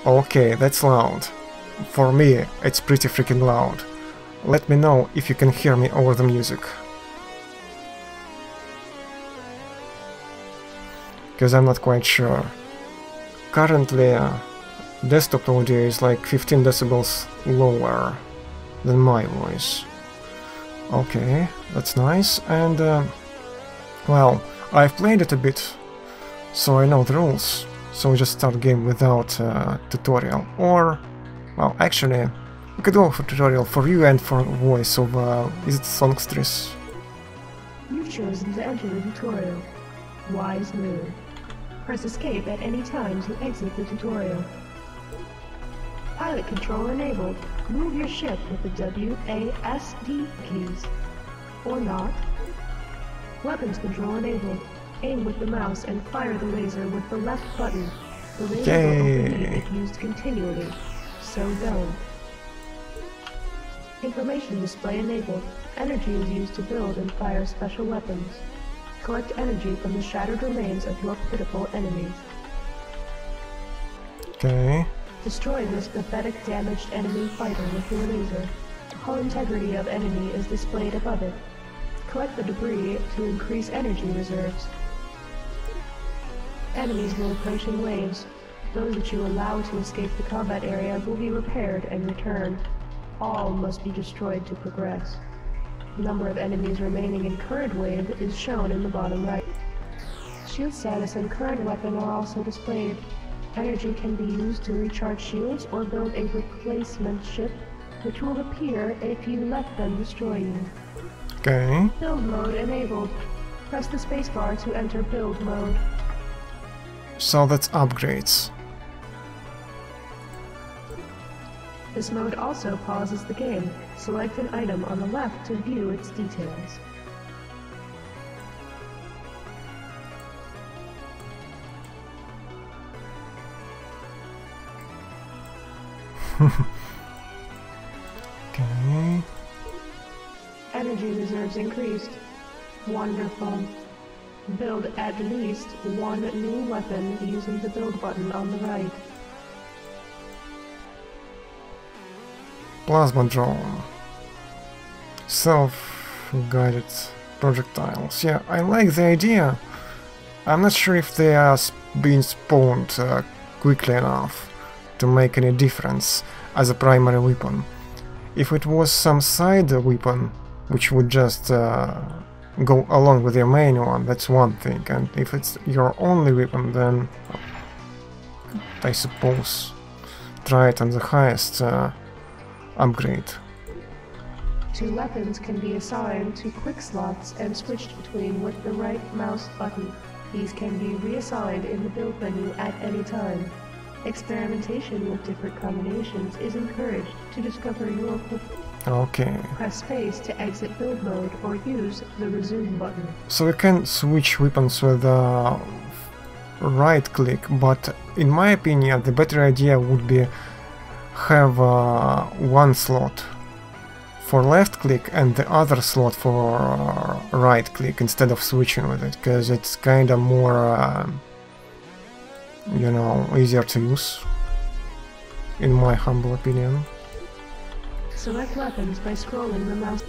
Okay, that's loud. For me, it's pretty freaking loud. Let me know if you can hear me over the music. Because I'm not quite sure. Currently, desktop audio is like 15 decibels lower than my voice. Okay, that's nice, and well, I've played it a bit, so I know the rules. So we just start game without tutorial, or, well, actually, we could go for tutorial for you and for voice of, is it Songstress? You've chosen to enter the tutorial. Wise move. Press escape at any time to exit the tutorial. Pilot control enabled. Move your ship with the WASD keys. Or not. Weapons control enabled. Aim with the mouse and fire the laser with the left button. The laser will open if used continually. So don't. Information display enabled. Energy is used to build and fire special weapons. Collect energy from the shattered remains of your pitiful enemies. Okay. Destroy this pathetic damaged enemy fighter with your laser. Hull integrity of enemy is displayed above it. Collect the debris to increase energy reserves. Enemies will approach in waves. Those that you allow to escape the combat area will be repaired and returned. All must be destroyed to progress. The number of enemies remaining in current wave is shown in the bottom right. Shield status and current weapon are also displayed. Energy can be used to recharge shields or build a replacement ship, which will appear if you let them destroy you. Okay. Build mode enabled. Press the spacebar to enter build mode. So that's upgrades. This mode also pauses the game. Select an item on the left to view its details. Okay. Energy reserves increased. Wonderful. Build at least one new weapon using the build button on the right. Plasma drone. Self-guided projectiles. Yeah, I like the idea. I'm not sure if they are being spawned quickly enough to make any difference as a primary weapon. If it was some side weapon, which would just go along with your main one, that's one thing, and if it's your only weapon, then I suppose try it on the highest upgrade. Two weapons can be assigned to quick slots and switched between with the right mouse button. These can be reassigned in the build menu at any time. Experimentation with different combinations is encouraged to discover your quick. Okay. Press space to exit build mode or use the resume button. So we can switch weapons with right click, but in my opinion the better idea would be have one slot for left click and the other slot for right click instead of switching with it, because it's kinda more you know, easier to use, in my humble opinion. Select weapons by scrolling the mouse.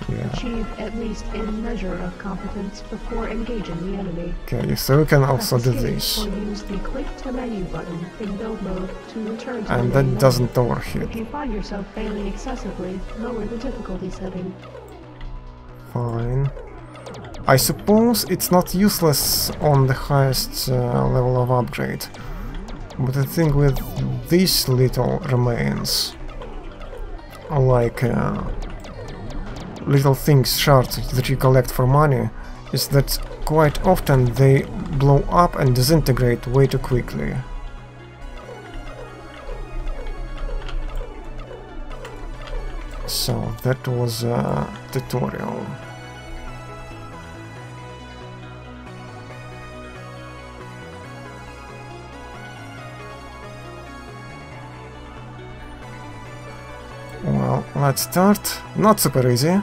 Yeah. Achieve at least a measure of competence before engaging the enemy. Okay, so we can also do Escape this. or use the click to menu button in build mode to return to And the that main doesn't menu. overheat. If you find yourself failing excessively, lower the difficulty setting. Fine. I suppose it's not useless on the highest level of upgrade, but the thing with these little remains, like little things, shards that you collect for money, is that quite often they blow up and disintegrate way too quickly. So that was a tutorial. Well, let's start. Not super easy.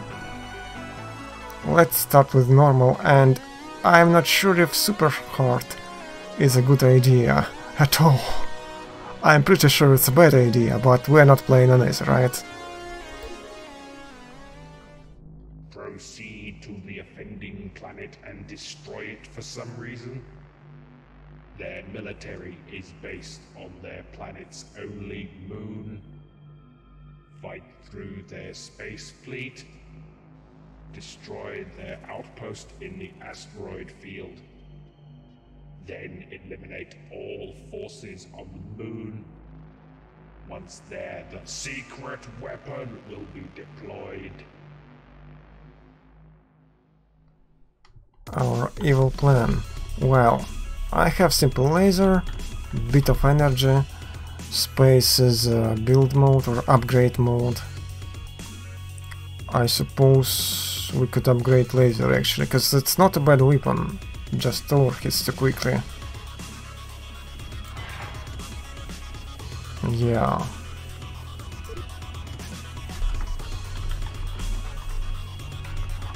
Let's start with normal, and I'm not sure if super hard is a good idea at all. I'm pretty sure it's a bad idea, but we're not playing on it, right? Proceed to the offending planet and destroy it for some reason? Their military is based on their planet's only moon. Fight through their space fleet. Destroy their outpost in the asteroid field. Then eliminate all forces on the moon. Once there, the secret weapon will be deployed. Our evil plan. Well, I have simple laser, bit of energy, space is build mode or upgrade mode. I suppose we could upgrade laser actually, because it's not a bad weapon, just overhits too quickly. Yeah.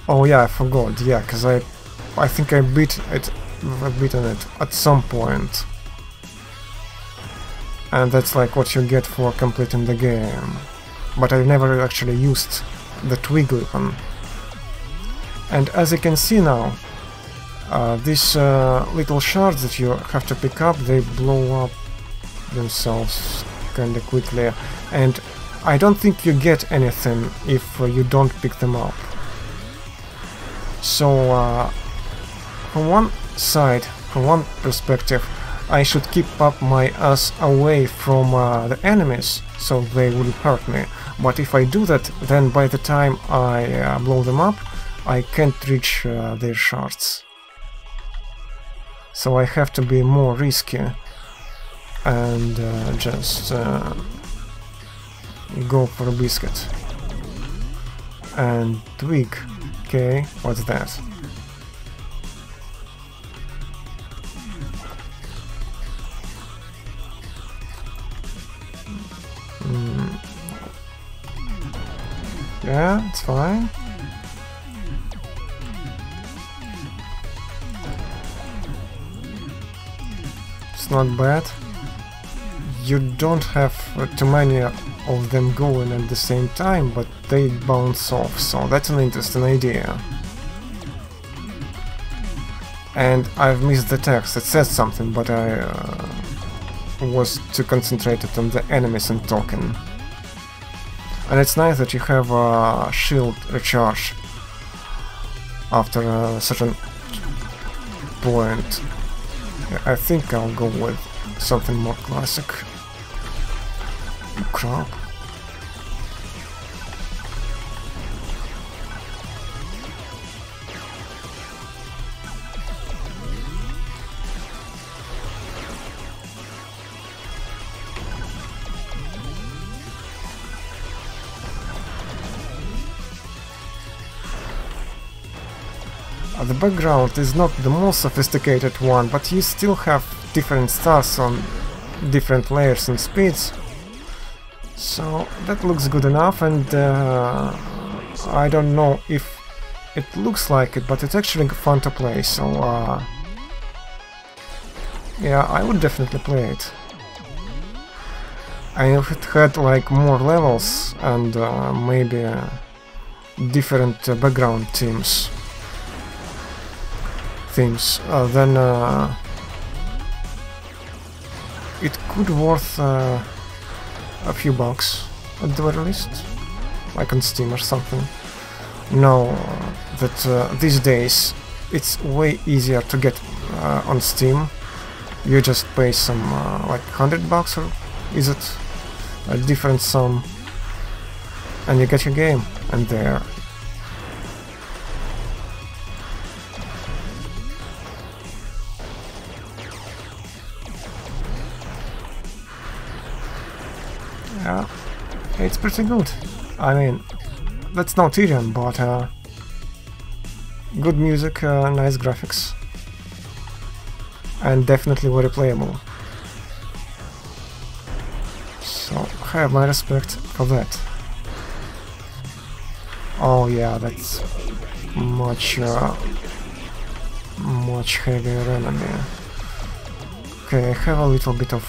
Oh yeah, I forgot, yeah, because I think I've beaten it at some point. And that's like what you get for completing the game. But I've never actually used the twig weapon. And as you can see now, these little shards that you have to pick up, they blow up themselves kinda quickly. And I don't think you get anything if you don't pick them up. So, from one side, from one perspective, I should keep up my ass away from the enemies, so they wouldn't hurt me. But if I do that, then by the time I blow them up, I can't reach their shards. So I have to be more risky and just go for a biscuit. And twig. Okay, what's that? Yeah, it's fine. It's not bad. You don't have too many of them going at the same time, but they bounce off, so that's an interesting idea. And I've missed the text, it says something, but I was too concentrated on the enemies and talking. And it's nice that you have a shield recharge after a certain point. I think I'll go with something more classic. Crap. The background is not the most sophisticated one, but you still have different stars on different layers and speeds. So that looks good enough, and I don't know if it looks like it, but it's actually fun to play, so yeah, I would definitely play it. And if it had like more levels and maybe different background themes, then it could worth a few bucks at the very least, like on Steam or something. Know that these days it's way easier to get on Steam. You just pay some like $100, or is it a different sum, and you get your game, and there. Yeah, it's pretty good. I mean, that's not Tyrion, but good music, nice graphics, and definitely very playable. So, I have my respect for that. Oh yeah, that's much heavier enemy. Okay, I have a little bit of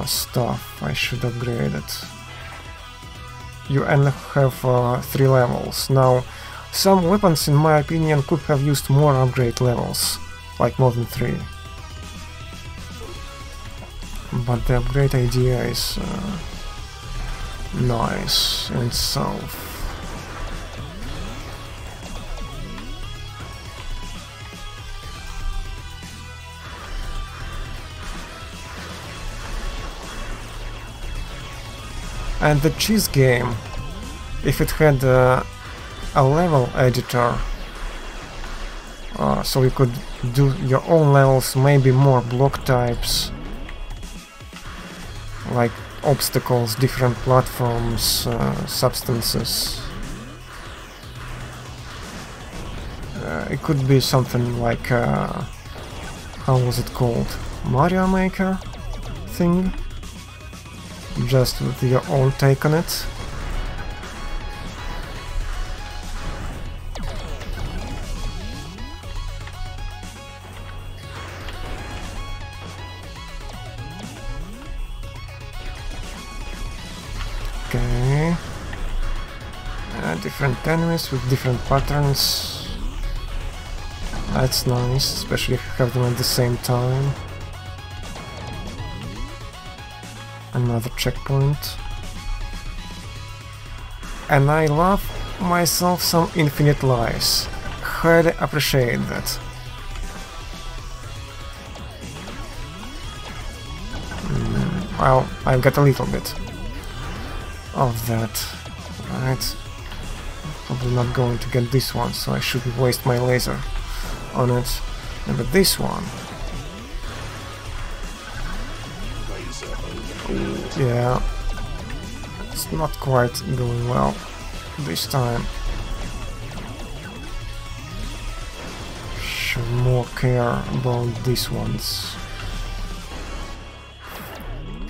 stuff. I should upgrade it. You only have 3 levels. Now, some weapons, in my opinion, could have used more upgrade levels, like more than 3. But the upgrade idea is nice in itself. And the cheese game, if it had a level editor, so you could do your own levels, maybe more block types, like obstacles, different platforms, substances. It could be something like, how was it called? Mario Maker thing? Just with your own take on it. Okay. Different enemies with different patterns. That's nice, especially if you have them at the same time. Another checkpoint. And I love myself some infinite lives. Highly appreciate that. Well, I've got a little bit of that. Right. Probably not going to get this one, so I shouldn't waste my laser on it. But this one. Yeah, it's not quite going well this time. Should more care about these ones.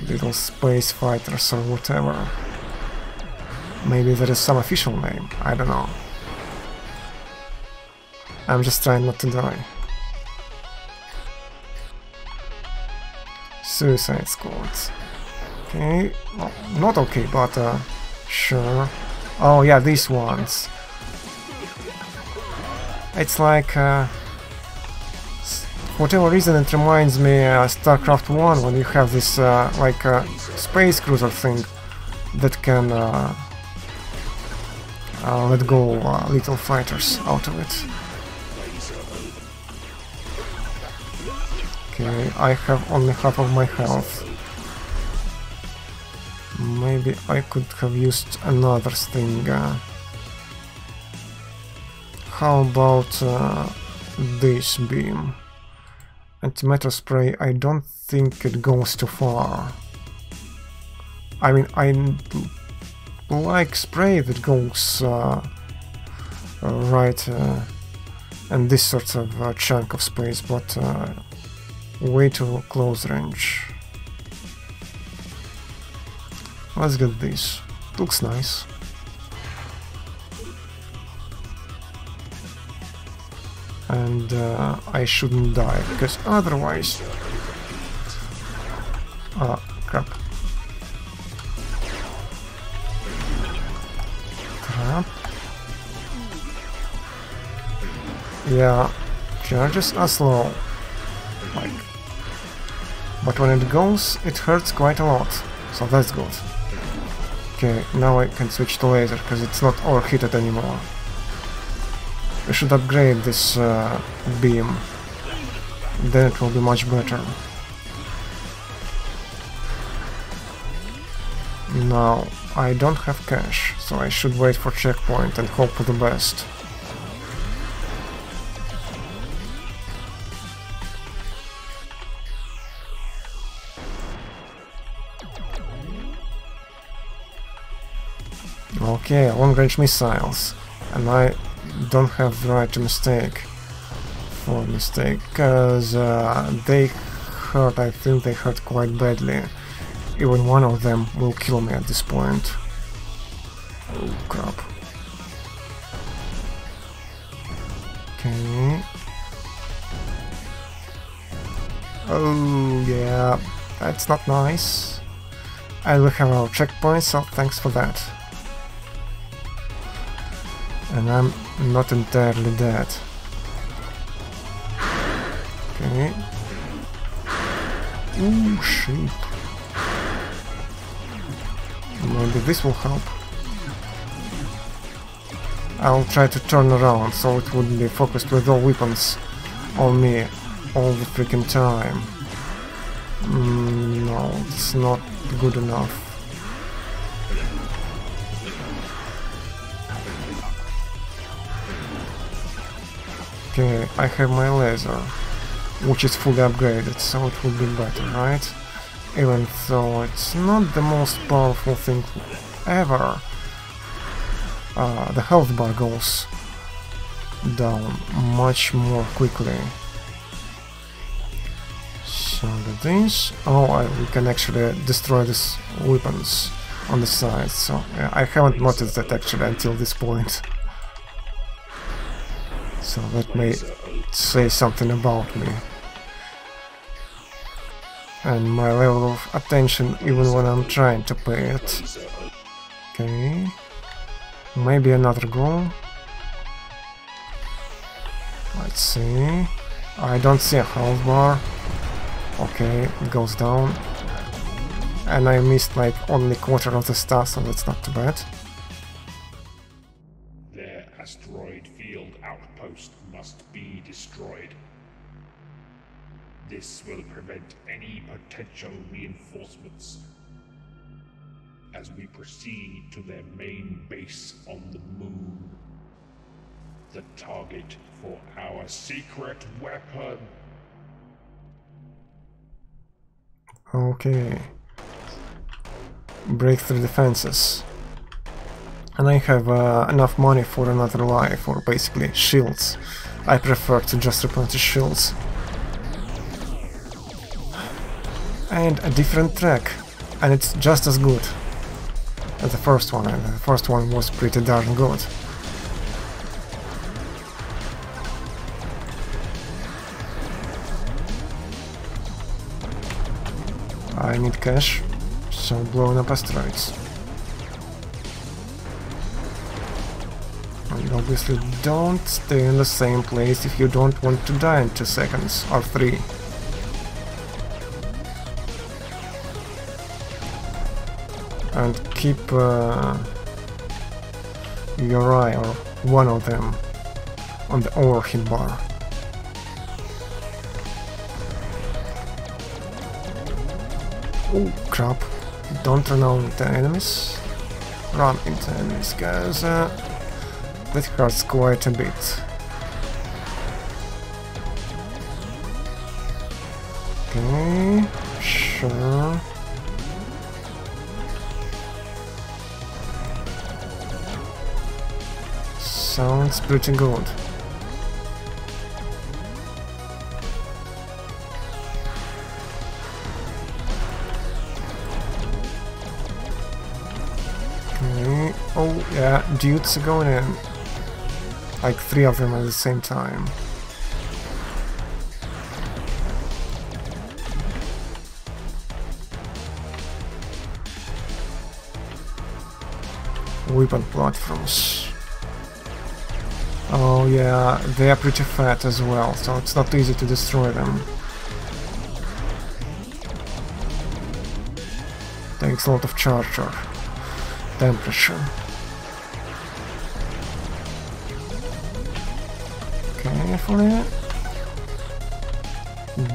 Little space fighters or whatever. Maybe there is some official name, I don't know. I'm just trying not to die. Suicide Squads. Okay, well, not okay, but sure. Oh yeah, these ones. It's like, for whatever reason it reminds me StarCraft 1 when you have this like space cruiser thing that can let go little fighters out of it. Okay, I have only half of my health. Maybe I could have used another thing. How about this beam? Antimatter spray, I don't think it goes too far. I mean, I like spray that goes right and this sort of chunk of space, but way too close range. Let's get this. Looks nice. And I shouldn't die, because otherwise... Ah, crap. Crap. Yeah, charges are slow. Like... But when it goes, it hurts quite a lot. So that's good. Okay, now I can switch to laser, because it's not overheated anymore. We should upgrade this beam, then it will be much better. Now, I don't have cash, so I should wait for checkpoint and hope for the best. Okay, long-range missiles, and I don't have the right to mistake, because they hurt, I think they hurt quite badly. Even one of them will kill me at this point. Oh crap. Okay. Oh yeah, that's not nice. And we have our checkpoint, so thanks for that. And I'm not entirely dead. Okay. Ooh, sheep. Maybe this will help. I'll try to turn around so it would be focused with all weapons on me all the freaking time. No, it's not good enough. Okay, I have my laser, which is fully upgraded, so it would be better, right? Even though it's not the most powerful thing ever. The health bar goes down much more quickly. So this... Oh, we can actually destroy these weapons on the side, so yeah, I haven't noticed that actually until this point. So that may say something about me. And my level of attention even when I'm trying to pay it. Okay. Maybe another goal. Let's see. I don't see a health bar. Okay, it goes down. And I missed like only quarter of the stuff, so that's not too bad. Their asteroid field outpost must be destroyed. This will prevent any potential reinforcements as we proceed to their main base on the moon. The target for our secret weapon. Okay. Break through defenses. And I have enough money for another life, or basically shields. I prefer to just replenish shields. And a different track, and it's just as good as the first one, and the first one was pretty darn good. I need cash, so blowing up asteroids. And obviously don't stay in the same place if you don't want to die in 2 seconds, or 3. And keep your eye, or one of them, on the overhead bar. Oh crap, don't run into enemies. Run into enemies, guys. That hurts quite a bit. Okay, sure. Sounds pretty good. Okay. Oh yeah, dudes are going in. Like 3 of them at the same time. Weapon platforms. Oh yeah, they are pretty fat as well, so it's not easy to destroy them. Takes a lot of charger. Temperature. Carefully.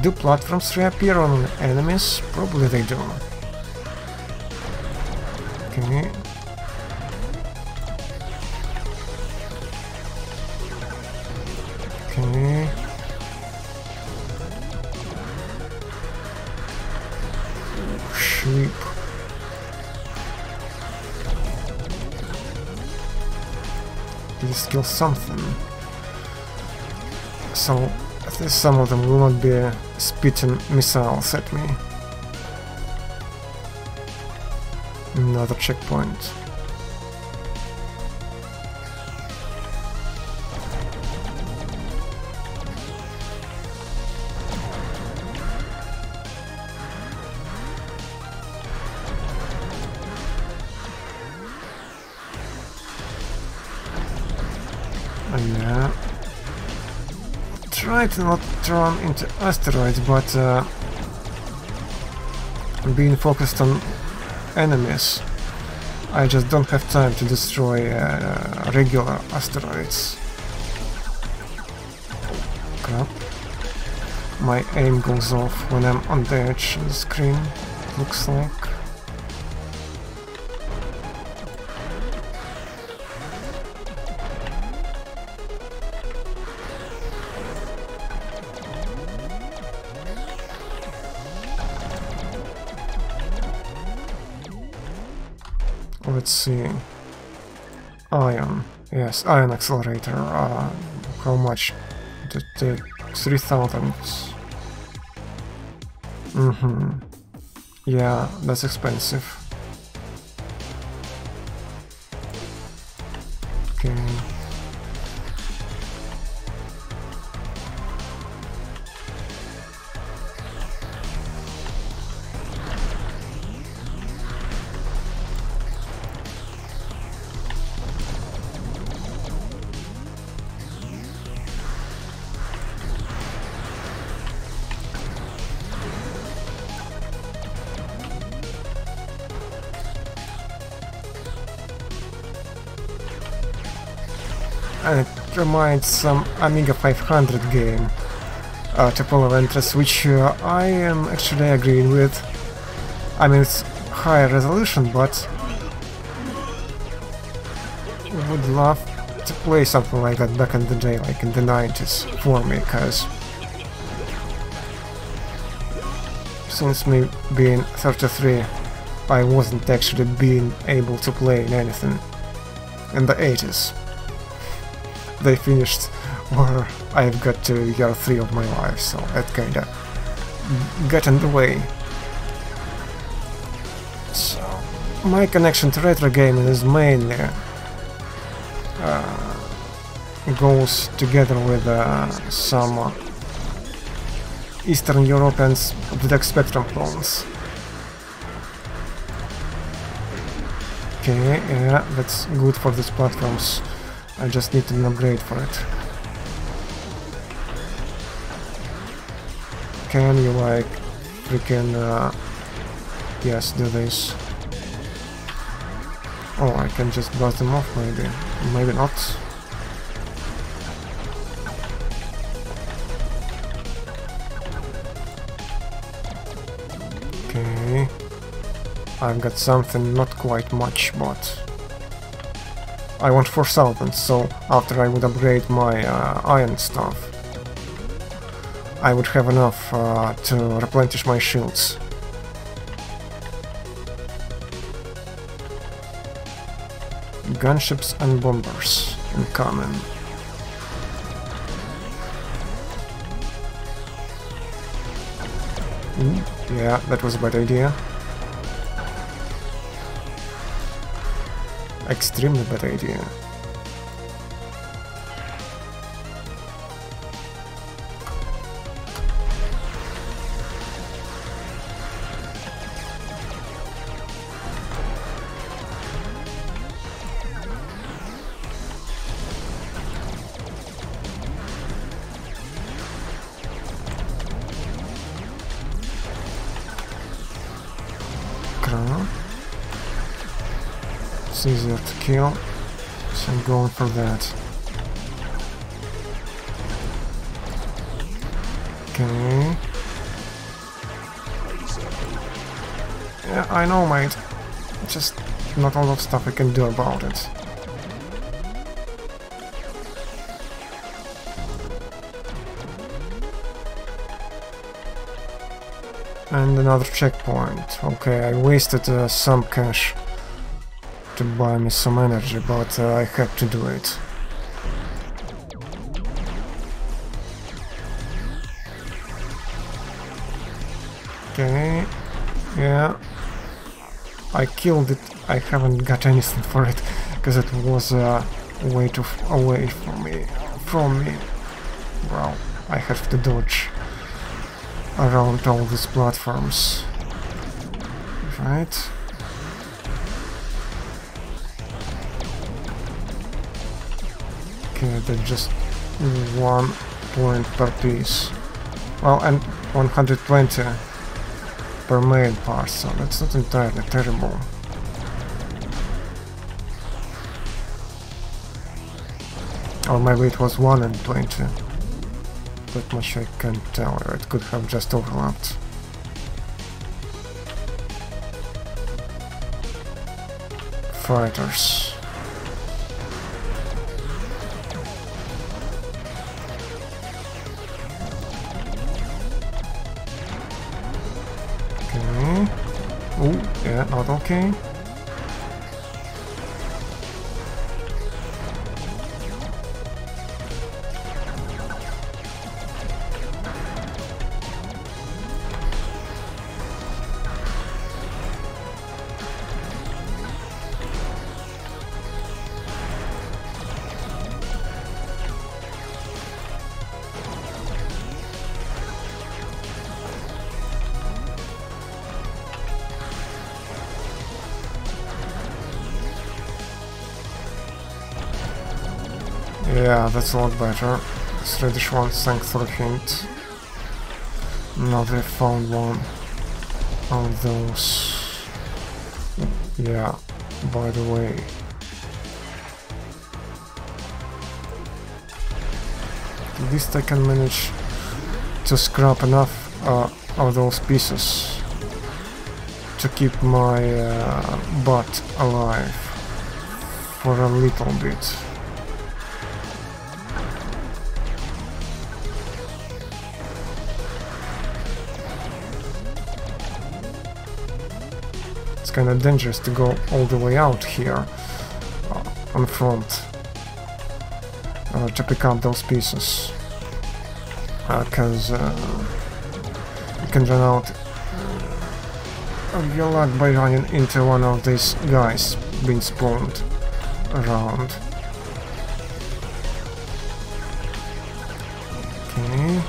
Do platforms reappear on enemies? Probably they do. Okay. Okay. Sheep. Please kill something. So at least some of them will not be spitting missiles at me. Another checkpoint. And try to not run into asteroids, but being focused on enemies, I just don't have time to destroy regular asteroids. Crap. My aim goes off when I'm on the edge of the screen, looks like. Let's see. Ion. Yes, ion accelerator. How much? The 3000. Yeah, that's expensive. Okay. And it reminds some Amiga 500 game, Temple of Interest, which I am actually agreeing with. I mean, it's higher resolution, but would love to play something like that back in the day, like in the 90s, for me, because since me being 33, I wasn't actually being able to play in anything in the 80s. They finished where I've got to year 3 of my life, so that kinda got in the way. So my connection to retro gaming is mainly goes together with some Eastern Europeans ZX Spectrum clones. Okay, yeah, that's good for these platforms. I just need an upgrade for it. Can you like freaking yes, do this? Oh, I can just blast them off maybe. Maybe not. Okay. I've got something, not quite much, but I want 4000, so after I would upgrade my iron stuff, I would have enough to replenish my shields. Gunships and bombers incoming. Yeah, that was a bad idea. Extremely bad idea. It's easier to kill, so I'm going for that. Okay. Yeah, I know, mate. Just not a lot of stuff I can do about it. And another checkpoint. Okay, I wasted some cash to buy me some energy, but I had to do it. Okay, yeah, I killed it. I haven't got anything for it because it was way too away from me. Well, I have to dodge around all these platforms, right? Okay, that's just 1 point per piece. Well, and 120 per main part, so that's not entirely terrible. Or maybe it was 1 and 20. That much I can't tell, it could have just overlapped. Fighters. Okay. Oh, yeah, not okay. Yeah, that's a lot better. This reddish one sank for a hint. Now they found one of those. Yeah, by the way. At least I can manage to scrap enough of those pieces to keep my butt alive for a little bit. It's kind of dangerous to go all the way out here on front to pick up those pieces, because you can run out of your luck by running into one of these guys being spawned around. Okay.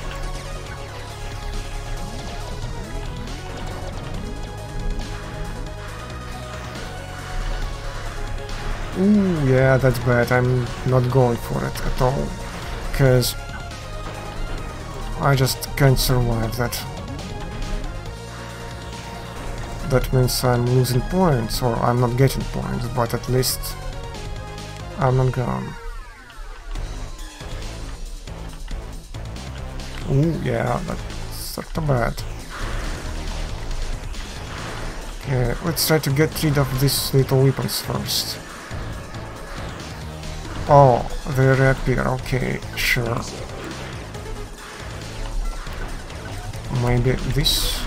Ooh, yeah, that's bad. I'm not going for it at all, because I just can't survive that. That means I'm losing points, or I'm not getting points, but at least I'm not gone. Ooh, yeah, that's sort of bad. Okay, let's try to get rid of these little weapons first. Oh, they reappear, okay, sure. Maybe this?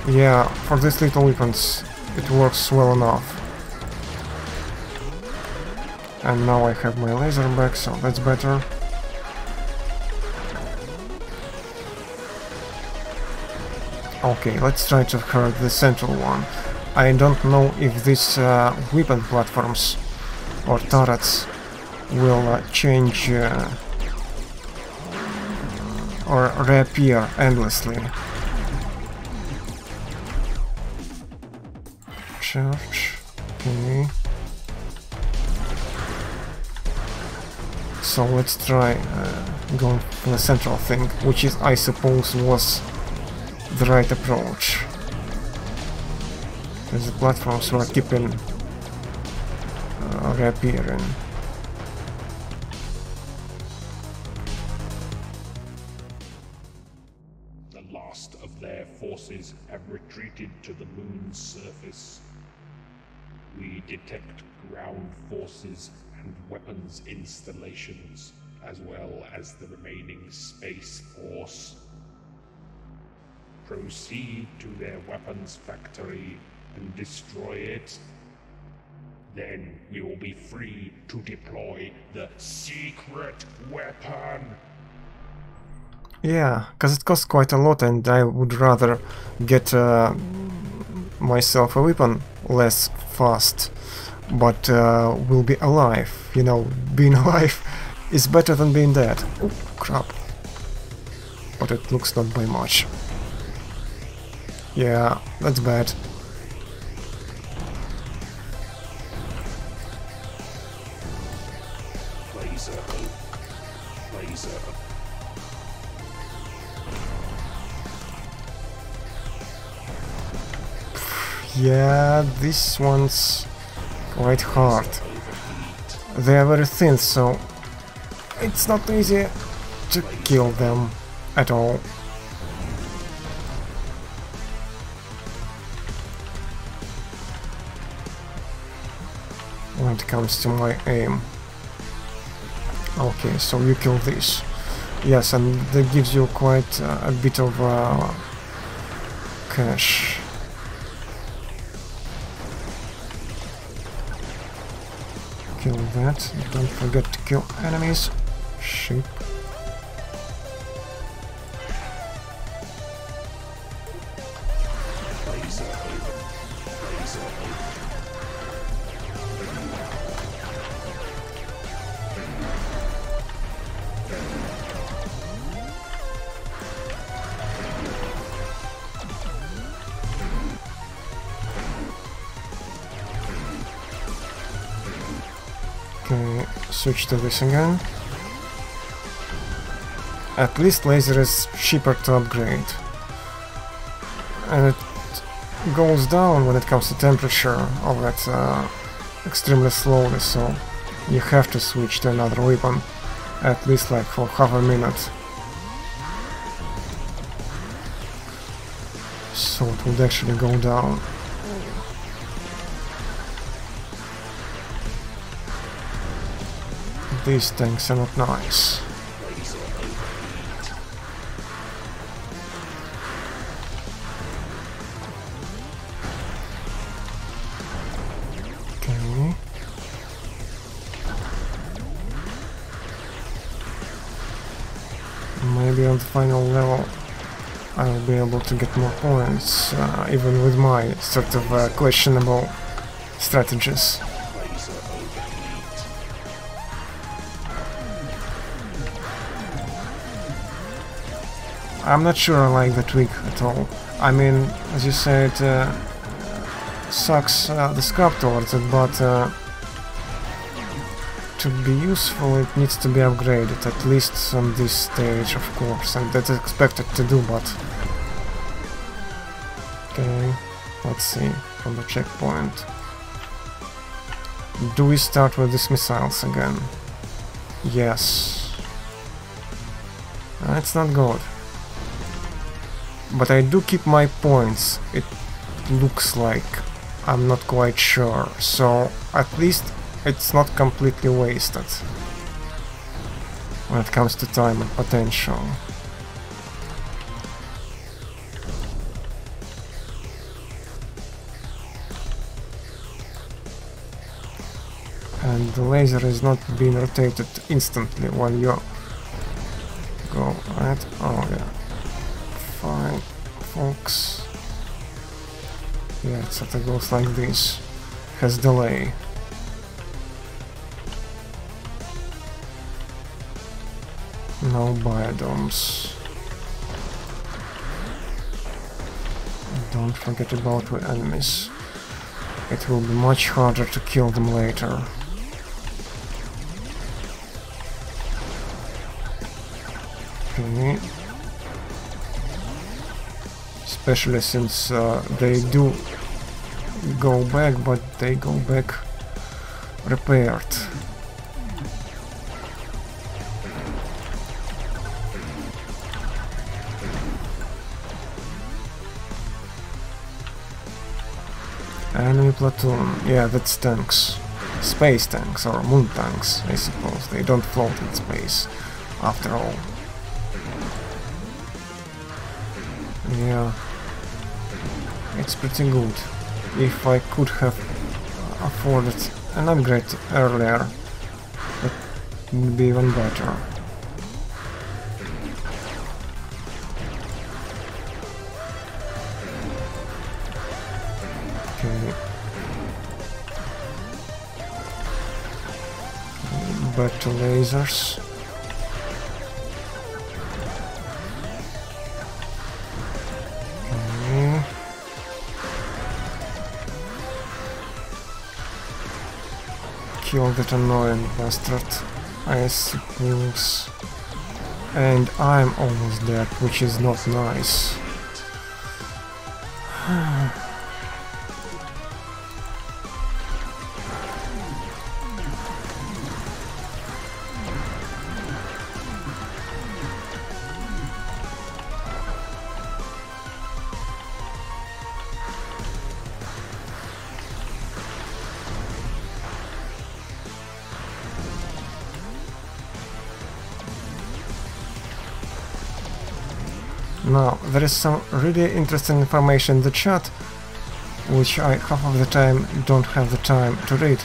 Yeah, for these little weapons it works well enough. And now I have my laser back, so that's better. Okay, let's try to hurt the central one. I don't know if these weapon platforms or turrets will change or reappear endlessly. Church, okay. So let's try going for the central thing, which is, I suppose, was the right approach. Because the platforms were keeping reappearing. The last of their forces have retreated to the moon's surface. We detect ground forces and weapons installations, as well as the remaining space force. Proceed to their weapons factory and destroy it. Then we will be free to deploy the secret weapon. Yeah, because it costs quite a lot, and I would rather get myself a weapon less fast, but will be alive. You know, being alive is better than being dead. Oh, crap. But it looks not by much. Yeah, that's bad. Yeah, this one's quite hard. They are very thin, so it's not easy to kill them at all. When it comes to my aim. Okay, so you kill this. Yes, and that gives you quite a bit of cash. Kill that. Don't forget to kill enemies. Sheep. Okay, switch to this again. At least laser is cheaper to upgrade. And it goes down when it comes to temperature of it extremely slowly, so you have to switch to another weapon, at least like for half a minute. So it would actually go down. These tanks are not nice. Okay. Maybe on the final level I'll be able to get more points, even with my sort of questionable strategies. I'm not sure I like the tweak at all. I mean, as you said, sucks the scrap towards it, but to be useful it needs to be upgraded, at least on this stage, of course, and that's expected to do, but... Okay, let's see, from the checkpoint. Do we start with these missiles again? Yes. That's not good. But I do keep my points, it looks like. I'm not quite sure, so at least it's not completely wasted when it comes to time and potential. And the laser is not being rotated instantly when you go right. Oh yeah. Fine, folks. Yeah, it sort of goes like this. Has delay. No biodomes. Don't forget about the enemies. It will be much harder to kill them later. Okay. Especially since they do go back, but they go back repaired. Enemy platoon, yeah, that's tanks. Space tanks, or moon tanks, I suppose. They don't float in space, after all. Yeah. It's pretty good. If I could have afforded an upgrade earlier, it would be even better. Okay. Back to lasers. Kill that annoying bastard, I suppose. And I'm almost dead, which is not nice. Now, there is some really interesting information in the chat, which I half of the time don't have the time to read,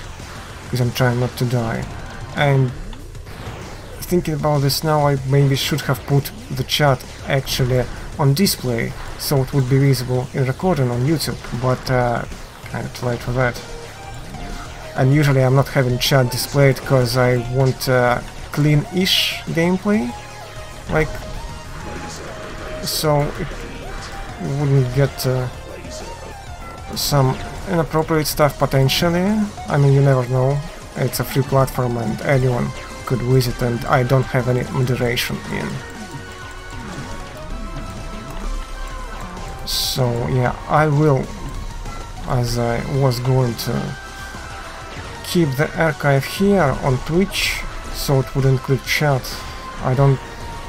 because I'm trying not to die. And thinking about this now, I maybe should have put the chat actually on display, so it would be visible in recording on YouTube, but kind of too late for that. And usually I'm not having chat displayed because I want clean-ish gameplay, like, so it wouldn't get some inappropriate stuff potentially. I mean, you never know. It's a free platform and anyone could visit, and I don't have any moderation in. So yeah, I will, as I was going to keep the archive here on Twitch, so it would include chat.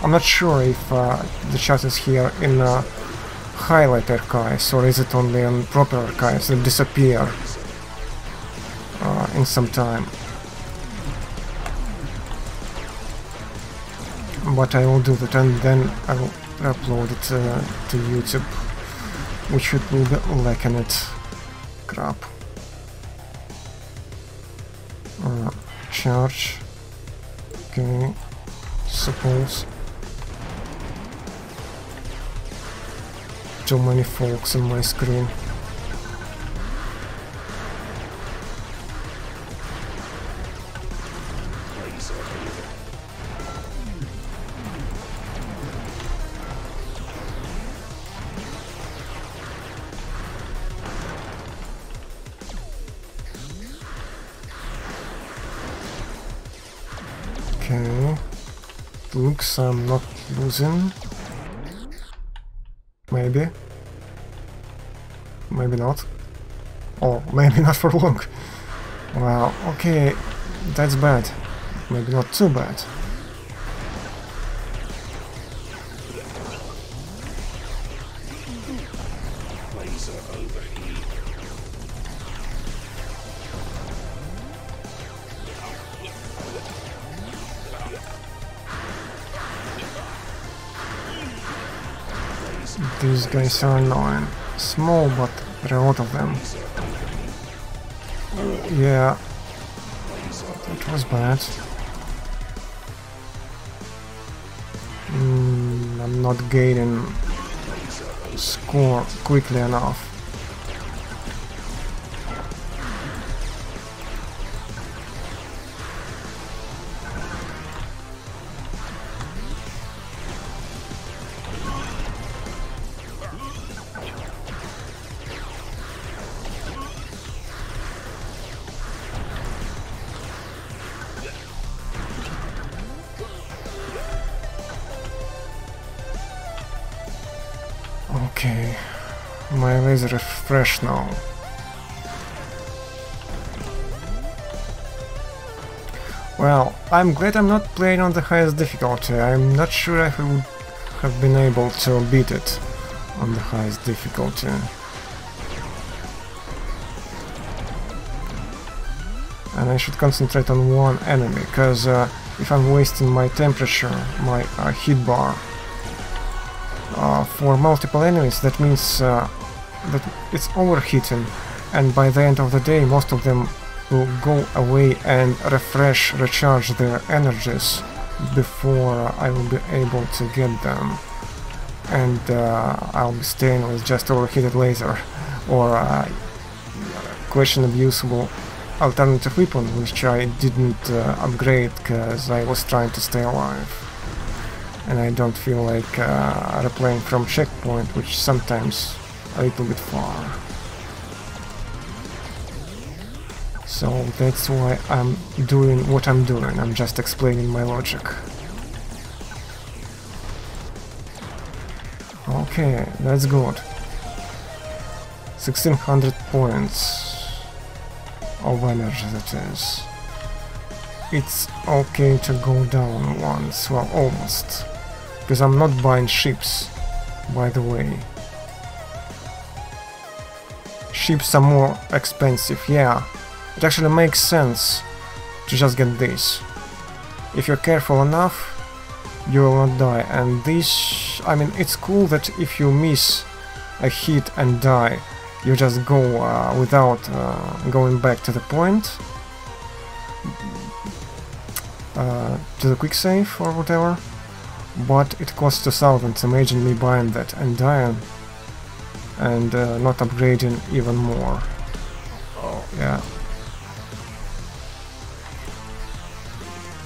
I'm not sure if the chat is here in highlight archives, or is it only on proper archives that disappear in some time. But I will do that, and then I will upload it to YouTube, which it will be lacking it. Crap. Charge. Okay. Suppose. Too many folks on my screen. Okay. Looks I'm not losing. Maybe. Maybe not. Oh, maybe not for long. Well, okay, that's bad. Maybe not too bad. These guys are annoying. Small, but there are a lot of them. Yeah, that was bad. I'm not gaining score quickly enough. Okay, my laser is fresh now. Well, I'm glad I'm not playing on the highest difficulty. I'm not sure if I would have been able to beat it on the highest difficulty. And I should concentrate on one enemy, because if I'm wasting my temperature, my hit bar, for multiple enemies, that means that it's overheating, and by the end of the day most of them will go away and recharge their energies before I will be able to get them, and I'll be staying with just overheated laser or questionably usable alternative weapon, which I didn't upgrade because I was trying to stay alive. And I don't feel like replaying from checkpoint, which sometimes a little bit far. So that's why I'm doing what I'm doing. I'm just explaining my logic. Okay, that's good. 1600 points of energy, that is. It's okay to go down once, well, almost. Because I'm not buying ships, by the way. Ships are more expensive, yeah. It actually makes sense to just get this. If you're careful enough, you will not die. And this, I mean, it's cool that if you miss a hit and die, you just go without going back to the point, to the quick save or whatever. But it costs 2000. Imagine me buying that and dying and not upgrading even more. Oh yeah.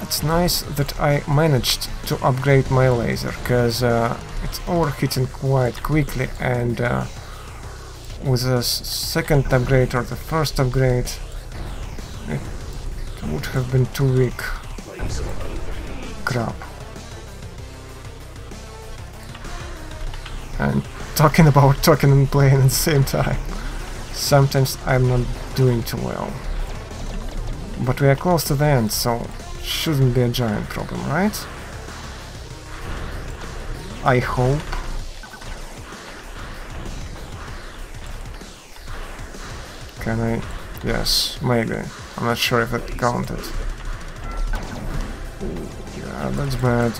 It's nice that I managed to upgrade my laser, because it's overheating quite quickly, and with the second upgrade or the first upgrade it would have been too weak. Crap. And talking about talking and playing at the same time. Sometimes I'm not doing too well. But we are close to the end, so shouldn't be a giant problem, right? I hope. Can I? Yes, maybe. I'm not sure if it counted. Yeah, that's bad.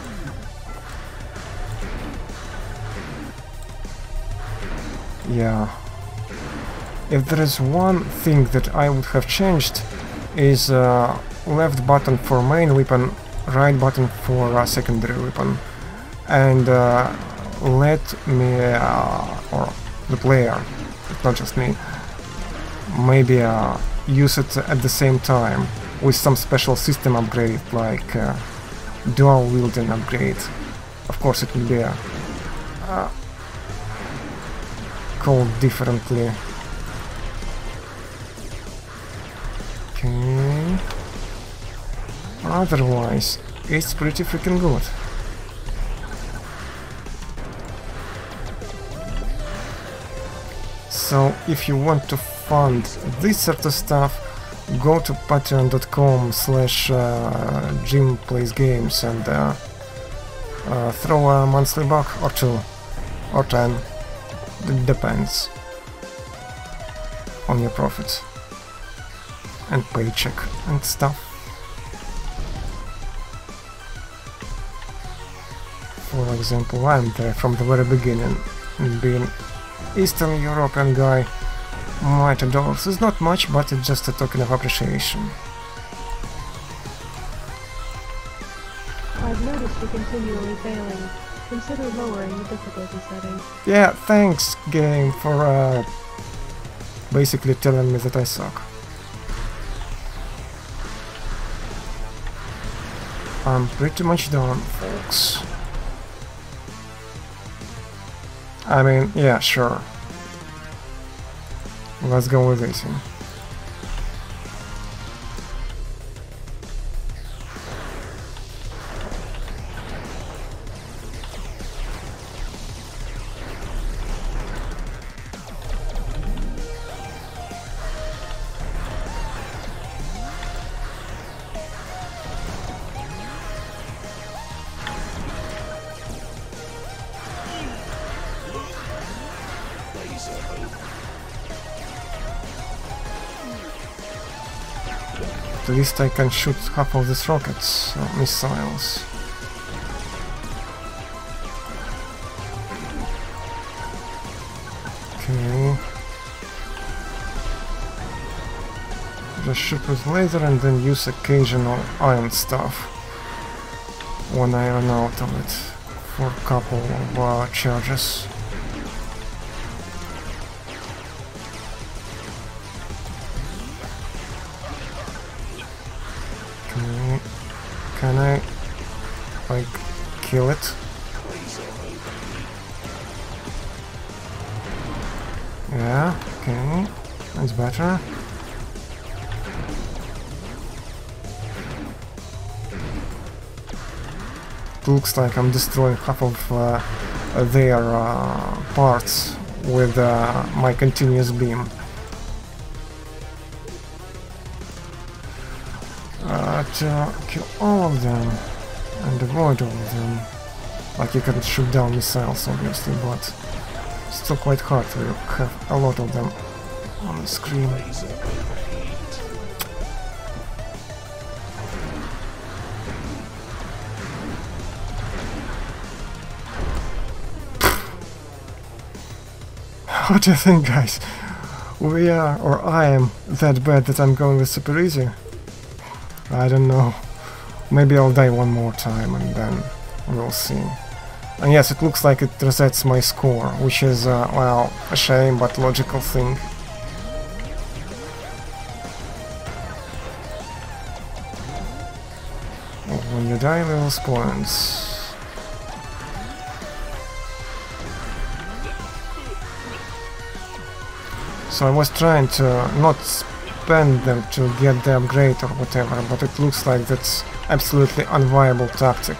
Yeah. If there is one thing that I would have changed is left button for main weapon, right button for secondary weapon, and let me, or the player, not just me, maybe use it at the same time with some special system upgrade, like dual wielding upgrade. Of course it will be called differently. Okay. Otherwise, it's pretty freaking good. So, if you want to fund this sort of stuff, go to patreon.com/JimPlaysGames and throw a monthly buck or two, or 10. It depends on your profit and paycheck and stuff. For example, I'm there from the very beginning, and being Eastern European guy, $90 is not much, but it's just a token of appreciation. I've noticed you continually failing. Consider lowering the difficulty setting. Yeah, thanks, game, for basically telling me that I suck. I'm pretty much done, folks. I mean, yeah, sure. Let's go with this. At least I can shoot half of these rockets, missiles. Okay. Just shoot with laser and then use occasional iron stuff when I run out of it for a couple of charges. Can I, like, kill it? Yeah, okay, that's better. It looks like I'm destroying half of their parts with my continuous beam. To kill all of them and avoid all of them. Like, you can shoot down missiles, obviously, but still quite hard to have a lot of them on the screen. What do you think, guys? We are, or I am, that bad that I'm going with super easy? I don't know. Maybe I'll die one more time and then we'll see. And yes, it looks like it resets my score, which is, well, a shame but logical thing. When you die, lose points. So I was trying to not spend them to get the upgrade or whatever, but it looks like that's absolutely unviable tactic.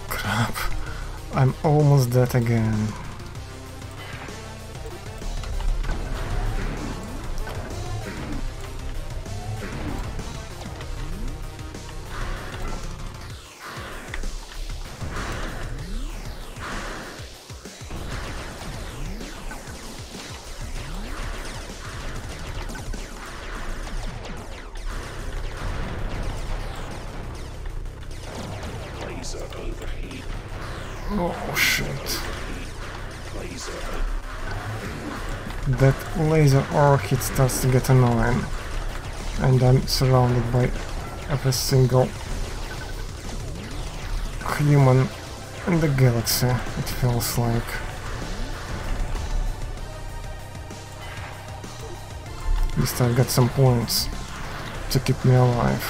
Crap, I'm almost dead again. Oh shit. That laser orchid starts to get annoying. And I'm surrounded by every single human in the galaxy, it feels like. At least I've got some points to keep me alive.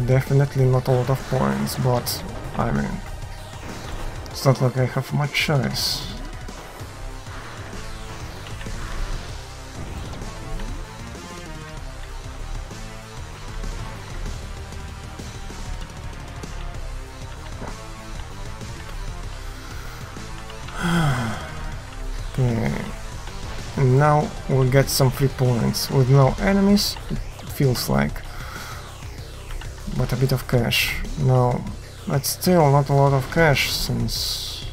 Definitely not a lot of points, but I mean, it's not like I have much choice. Okay, and now we'll get some free points with no enemies, it feels like, but a bit of cash. No, that's still not a lot of cash, since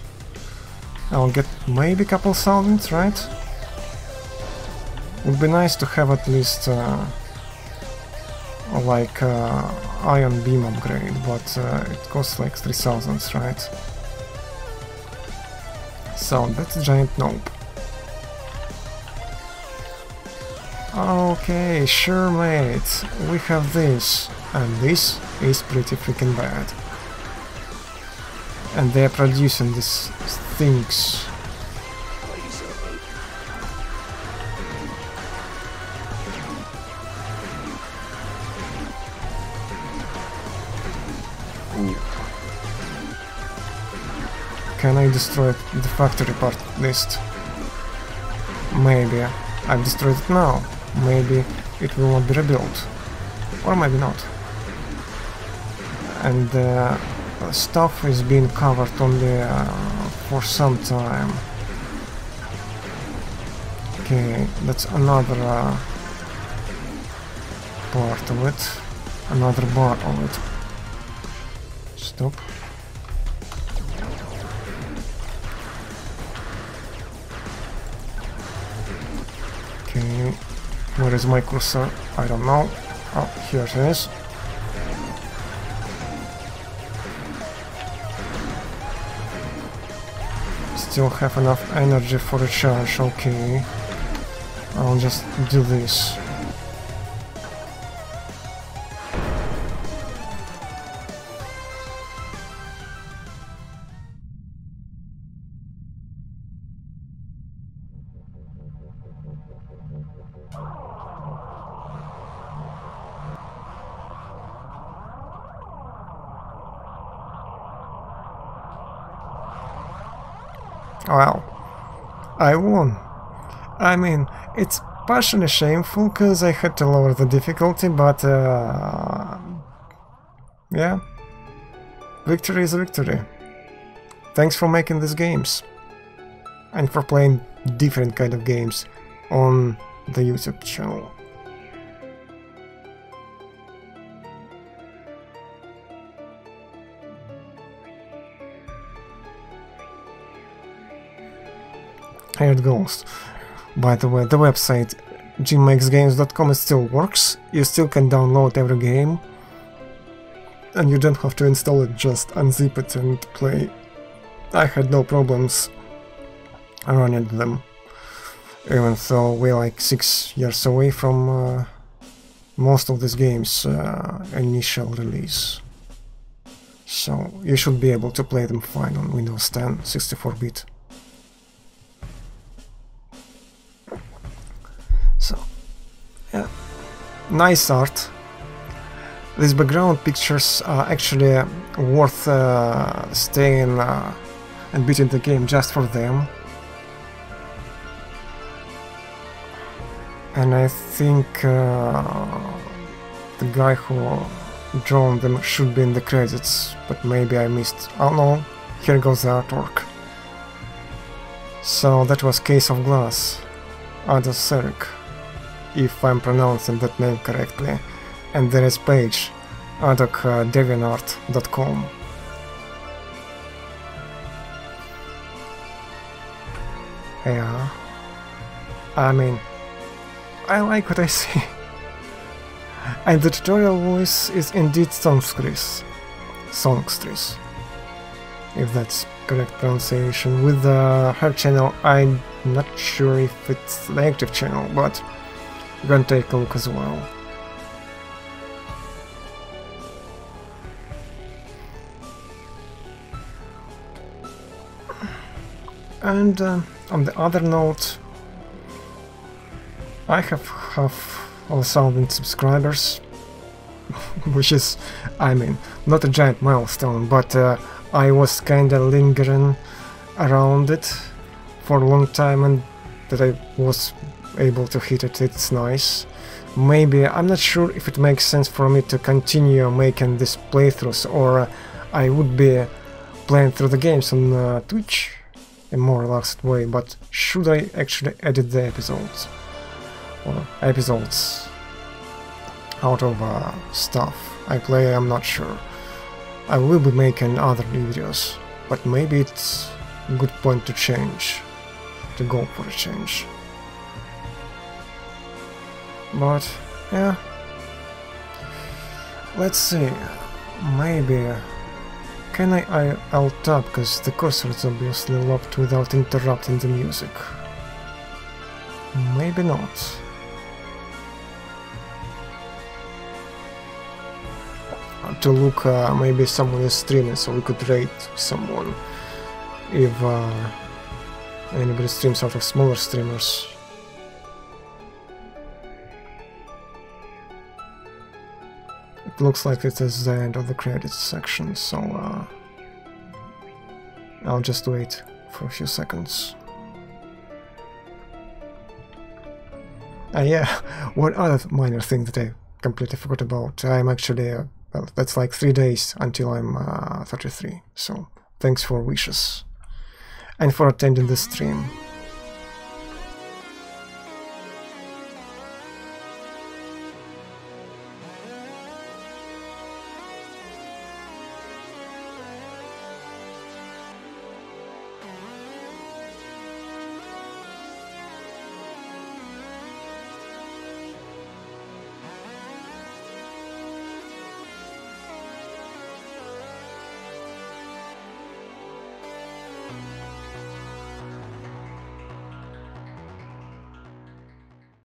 I'll get maybe a couple thousand, right? Would be nice to have at least like ion beam upgrade, but it costs like 3000, right? So that's a giant nope. Okay, sure mate, we have this, and this is pretty freaking bad. And they're producing these things. Ooh. Can I destroy the factory part list? Maybe. I've destroyed it now. Maybe it will not be rebuilt. Or maybe not. And the stuff is being covered only for some time. Okay, that's another part of it. Another bar of it. Stop. Okay, where is my cursor? I don't know. Oh, here it is. still have enough energy for a charge, okay. I'll just do this. Well, I won. I mean, it's partially shameful because I had to lower the difficulty, but yeah, victory is a victory. Thanks for making these games and for playing different kind of games on the YouTube channel. Here it goes. By the way, the website JimPlaysGames.com still works. You still can download every game, and you don't have to install it, just unzip it and play. I had no problems running them, even though we're like 6 years away from most of these games' initial release. So you should be able to play them fine on Windows 10 64-bit. So, yeah, nice art. These background pictures are actually worth staying and beating the game just for them. And I think the guy who drawn them should be in the credits, but maybe I missed. Oh no, here goes the artwork. So that was Case of Glass, LastofAvari, if I'm pronouncing that name correctly, and there is page adocdeviantart.com. Yeah, I mean, I like what I see. And the tutorial voice is indeed Songstress, if that's correct pronunciation. With her channel, I'm not sure if it's the active channel, but I'm gonna take a look as well. And on the other note, I have half of 1,000 subscribers, which is, I mean, not a giant milestone, but I was kinda lingering around it for a long time, and that I was able to hit it, it's nice. Maybe, I'm not sure if it makes sense for me to continue making these playthroughs, or I would be playing through the games on Twitch in a more relaxed way, but should I actually edit the episodes? Or episodes out of stuff I play, I'm not sure. I will be making other videos, but maybe it's a good point to change, to go for a change. But yeah, let's see, maybe can I alt tab, because the cursor is obviously locked without interrupting the music. Maybe not. To look, maybe someone is streaming, so we could rate someone if anybody streams out of smaller streamers. It looks like it is the end of the credits section, so I'll just wait for a few seconds. Yeah, one other minor thing that I completely forgot about. I'm actually well, that's like 3 days until I'm 33, so thanks for wishes and for attending the stream.